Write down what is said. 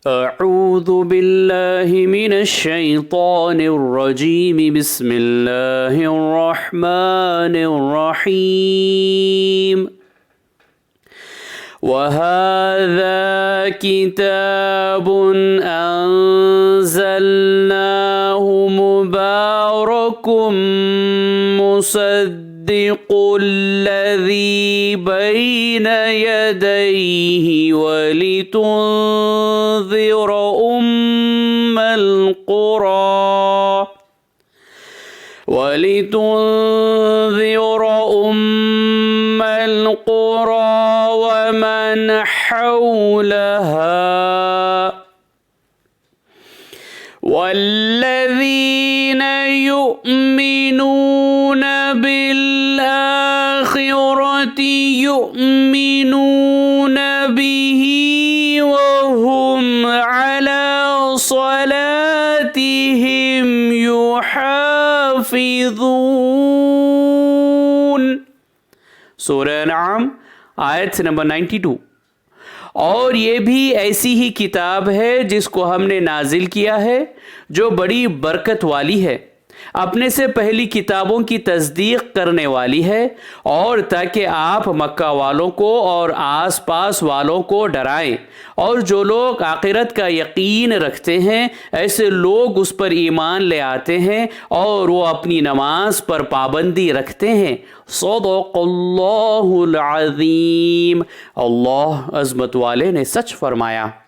أعوذ बिल्लाहि मिनश शैतानिर रजीम बिस्मिल्लाहिर रहमानिर रहीम वहाज़ा किताबुन अंज़लनाहु मुबारकुम मुसद्दिक़ुल्लज़ी बैन यदैहि वलितुन्ज़िर उम्मल क़ुरा वमन हौलहा वल्लज़ीन युमिनून बिल-आखिरति युमिनून बिही वहुम अला सलातिहिम युहाफ़िज़ून। सूरह अनआम आयत नंबर 92। और ये भी ऐसी ही किताब है जिसको हमने नाजिल किया है जो बड़ी बरकत वाली है, अपने से पहली किताबों की तस्दीक करने वाली है, और ताकि आप मक्का वालों को और आसपास वालों को डराएं। और जो लोग आखिरत का यकीन रखते हैं ऐसे लोग उस पर ईमान ले आते हैं और वो अपनी नमाज पर पाबंदी रखते हैं। सदक़ल्लाहुल अज़ीम। अल्लाह अज़मत वाले ने सच फरमाया।